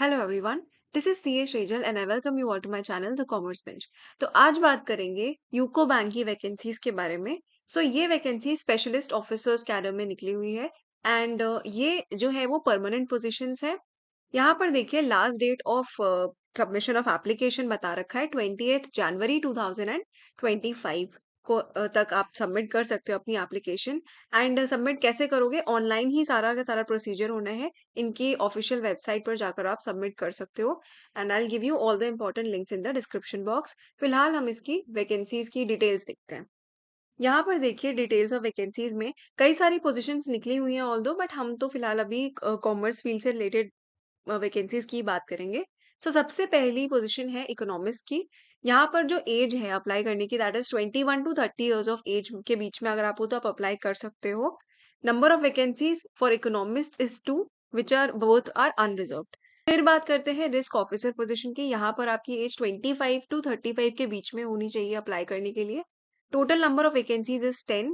Hello everyone, this is C A Shejal and I welcome you all to my channel the commerce bench. तो आज बात करेंगे UCO bank की vacancies के बारे में। ये वैकेंसी स्पेशलिस्ट ऑफिसर्स कैडर में निकली हुई है एंड ये जो है वो परमानेंट पोजीशंस है। यहाँ पर देखिए last date of submission of application बता रखा है 20 जनवरी 2025 को तक आप सबमिट कर सकते हो अपनी एप्लीकेशन। एंड सबमिट कैसे करोगे? ऑनलाइन ही सारा का सारा प्रोसीजर होना है। इनकी ऑफिशियल वेबसाइट पर जाकर आप सबमिट कर सकते हो and I give you all the important links in the description box. फिलहाल हम इसकी वैकेंसीज की डिटेल्स देखते हैं। यहाँ पर देखिए डिटेल्स ऑफ वैकेंसीज में कई सारी पोजीशंस निकली हुई हैं ऑल्दो, बट हम तो फिलहाल अभी कॉमर्स फील्ड से रिलेटेड वैकेंसीज की बात करेंगे। सबसे पहली पोजीशन है इकोनॉमिस्ट की। यहाँ पर जो एज है अप्लाई करने की, that is 21 to 30 years of age के बीच में अगर आप हो तो आप अप्लाई कर सकते हो। Number of vacancies for economist is 2, which are both are unreserved. फिर बात करते हैं रिस्क ऑफिसर पोजीशन की। यहाँ पर आपकी एज 25 to 35 के बीच में होनी चाहिए अप्लाई करने के लिए। Total number of vacancies is 10।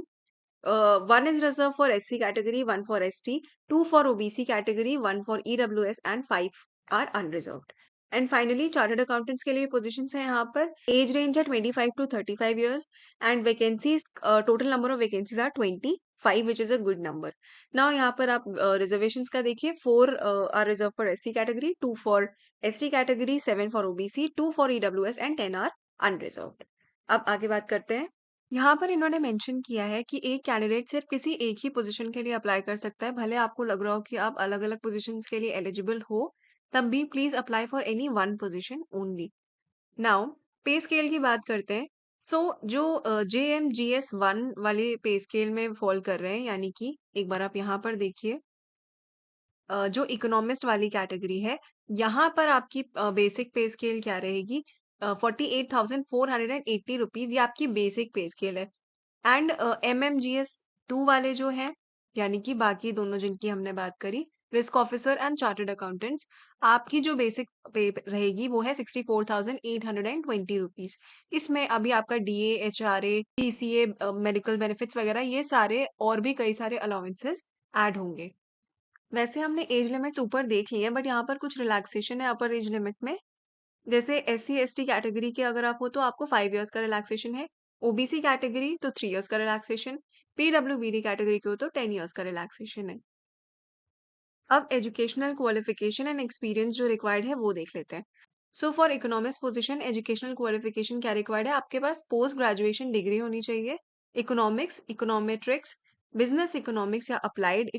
1 is reserved for SC category, 1 for ST, 2 for OBC category, 1 for EWS and 5 are unreserved. And finally chartered accountants के लिए पोजीशंस है यहाँ पर। एज रेंज है 25 to 35 years and vacancies, total number of vacancies are 25, which is a good number. Now यहाँ पर आप reservations का देखिए। 4 are reserve for SC category, 2 for ST category, 7 for OBC, 2 for EWS and 10 are unreserved. अब आगे बात करते हैं। यहाँ पर इन्होंने मेंशन किया है कि एक कैंडिडेट सिर्फ किसी एक ही पोजीशन के लिए अप्लाई कर सकता है। भले आपको लग रहा हो कि आप अलग-अलग पोजीशंस के लिए एलिजिबल हो, तब भी please apply for any one position only. Now पे स्केल की बात करते हैं। जो JMGS 1 वाले पे स्केल में फॉल कर रहे हैं, यानी कि एक बार आप यहाँ पर देखिए, जो इकोनॉमिस्ट वाली कैटेगरी है, यहाँ पर आपकी बेसिक पे स्केल क्या रहेगी? 48,480 रुपीज, ये आपकी बेसिक पे स्केल है। एंड MMGS 2 वाले जो हैं, यानी कि बाकी दोनों जिनकी हमने बात करी, risk officer and chartered accountants, आपकी जो बेसिक पे रहेगी वो है 64,820 रुपीज। इसमें अभी आपका DA, HRA, PCA, medical benefits वगैरह, ये सारे और भी कई सारे अलाउंसेस ऐड होंगे। वैसे हमने एज लिमिट्स ऊपर देख ली है, बट यहाँ पर कुछ रिलैक्सेशन है अपर एज लिमिट में। जैसे SC ST कैटेगरी के अगर आप हो तो आपको 5 इयर्स का रिलैक्सेशन है। OBC कैटेगरी तो 3 इयर्स का रिलैक्सेशन। PWBD कैटेगरी के हो तो 10 इयर्स का रिलैक्सेशन है। अब एजुकेशनल क्वालिफिकेशन एंड एक्सपीरियंस जो रिक्वायर्ड है वो देख लेते हैं। For economics position, educational qualification क्या रिक्वायर्ड है? आपके पास पोस्ट ग्रेजुएशन डिग्री होनी चाहिए। इकोनॉमिक्स, इकोनॉमेट्रिक्स, बिजनेस इकोनॉमिक्स या applied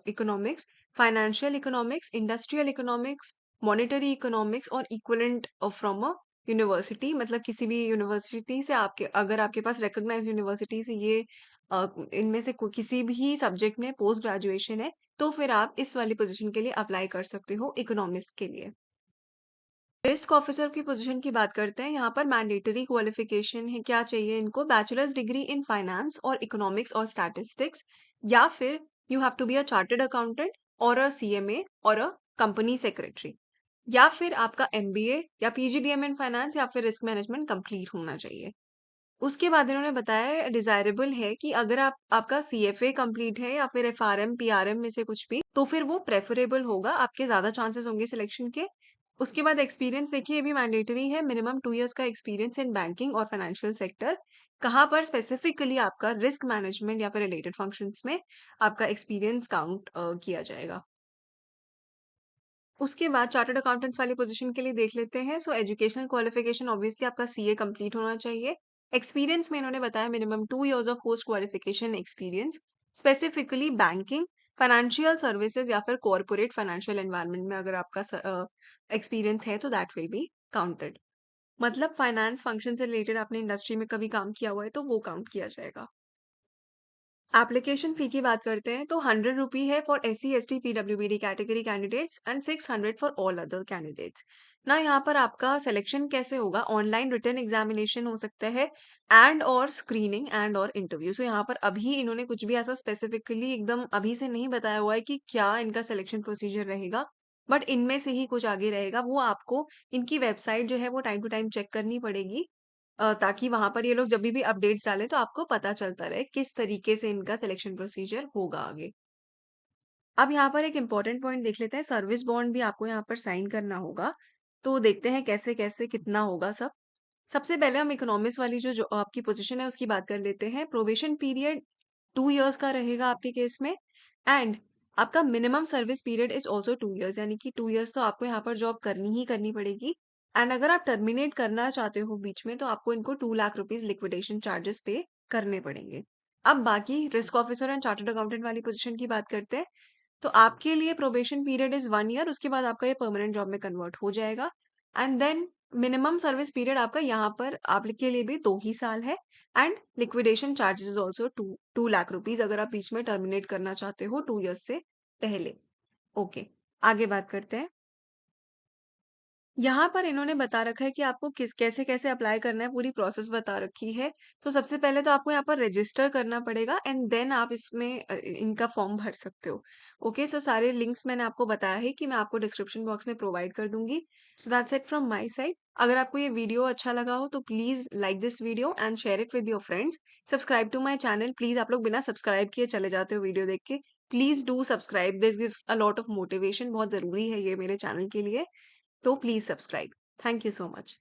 economics, financial economics, industrial economics, monetary economics और इक्विवेलेंट फ्रॉम अ यूनिवर्सिटी, मतलब किसी भी यूनिवर्सिटी से, आपके अगर आपके पास रिकॉग्नाइज यूनिवर्सिटी से ये इनमें से किसी भी सब्जेक्ट में पोस्ट ग्रेजुएशन है, तो फिर आप इस वाली पोजीशन के लिए अप्लाई कर सकते हो इकोनॉमिक्स के लिए। रिस्क ऑफिसर की पोजीशन की बात करते हैं। यहाँ पर मैंडेटरी क्वालिफिकेशन है, क्या चाहिए इनको? बैचलर्स डिग्री इन फाइनेंस और इकोनॉमिक्स और स्टैटिस्टिक्स, या फिर you have to be a chartered accountant और अ CMA और अ कंपनी सेक्रेटरी, या फिर आपका MBA या PGDM इन फाइनेंस या फिर रिस्क मैनेजमेंट कंप्लीट होना चाहिए। उसके बाद इन्होंने बताया डिजायरेबल है कि अगर आपका CFA कंप्लीट है या फिर FRM PRM में से कुछ भी, तो फिर वो प्रेफरेबल होगा, आपके ज्यादा चांसेस होंगे सिलेक्शन के। उसके बाद एक्सपीरियंस देखिए, ये भी मैंडेटरी है। मिनिमम 2 इयर्स का एक्सपीरियंस इन बैंकिंग और फाइनेंशियल सेक्टर। कहाँ पर स्पेसिफिकली आपका रिस्क मैनेजमेंट या फिर रिलेटेड फंक्शंस में आपका एक्सपीरियंस काउंट किया जाएगा। उसके बाद चार्टर्ड अकाउंटेंट्स वाली पोजीशन के लिए देख लेते हैं। एजुकेशनल क्वालिफिकेशन ऑब्वियसली आपका CA कंप्लीट होना चाहिए। एक्सपीरियंस में इन्होंने बताया minimum 2 years of post qualification experience, specifically banking, financial services या फिर कॉर्पोरेट फाइनेंशियल एनवायरनमेंट में अगर आपका एक्सपीरियंस है तो दैट विल बी काउंटेड। मतलब फाइनेंस फंक्शन से रिलेटेड आपने इंडस्ट्री में कभी काम किया हुआ है तो वो काउंट किया जाएगा। एप्लीकेशन फी की बात करते हैं तो 100 रुपी है for SC ST PWBD category candidates and 600 for all other candidates. ना यहाँ पर आपका सिलेक्शन कैसे होगा? ऑनलाइन रिटन एग्जामिनेशन हो सकता है एंड और स्क्रीनिंग एंड और इंटरव्यू। यहाँ पर अभी इन्होंने कुछ भी ऐसा स्पेसिफिकली एकदम अभी से नहीं बताया हुआ है कि क्या इनका सिलेक्शन प्रोसीजर रहेगा, बट इनमें से ही कुछ आगे रहेगा। वो आपको इनकी वेबसाइट जो है वो टाइम टू टाइम चेक करनी पड़ेगी, ताकि वहां पर ये लोग जब भी अपडेट्स डालें तो आपको पता चलता रहे किस तरीके से इनका सिलेक्शन प्रोसीजर होगा आगे। अब यहाँ पर एक इम्पोर्टेंट पॉइंट देख लेते हैं, सर्विस बॉन्ड भी आपको यहाँ पर साइन करना होगा। तो देखते हैं कैसे-कैसे कितना होगा सब। सबसे पहले हम इकोनॉमिक्स वाली जो जो आपकी पोज़ीशन है उसकी बात कर लेते हैं। प्रोबेशन पीरियड 2 इयर्स का रहेगा आपके केस में एंड आपका minimum service period is also 2 years, यानी कि 2 इयर्स तो आपको यहाँ पर जॉब करनी ही करनी पड़ेगी। एंड अगर आप टर्मिनेट करना चाहते हो बीच में, तो आपको इनको 2 लाख रुपीज़ लिक्विडेशन चार्जेस पे करने पड़ेंगे। अब बाकी risk officer and chartered accountant वाली पोज़ीशन की बात करते हैं। तो आपके लिए प्रोबेशन पीरियड इज़ 1 ईयर, उसके बाद आपका ये परमानेंट जॉब में कन्वर्ट हो जाएगा and then minimum service period आपका यहाँ पर आपके लिए भी 2 ही साल है and liquidation charges is also 2 lakh rupees अगर आप बीच में टर्मिनेट करना चाहते हो 2 इयर्स से पहले। ओके, आगे बात करते हैं। यहाँ पर इन्होंने बता रखा है कि आपको किस कैसे-कैसे अप्लाई करना है, पूरी प्रोसेस बता रखी है। तो सबसे पहले तो आपको यहाँ पर रजिस्टर करना पड़ेगा एंड देन आप इसमें इनका फॉर्म भर सकते हो। ओके, सो सारे लिंक्स मैंने आपको बताया है कि मैं आपको डिस्क्रिप्शन बॉक्स में प्रोवाइड कर दूँगी। So that's it from my side. अगर आपको ये वीडियो अच्छा लगा हो तो please like this video and share it with your friends. Subscribe to my channel. Please, आप लोग बिना सब्सक्राइब किए चले जाते हो वीडियो देख के। Please do subscribe, this gives a lot of motivation, बहुत ज़रूरी है ये मेरे चैनल के लिए। तो please subscribe. Thank you so much.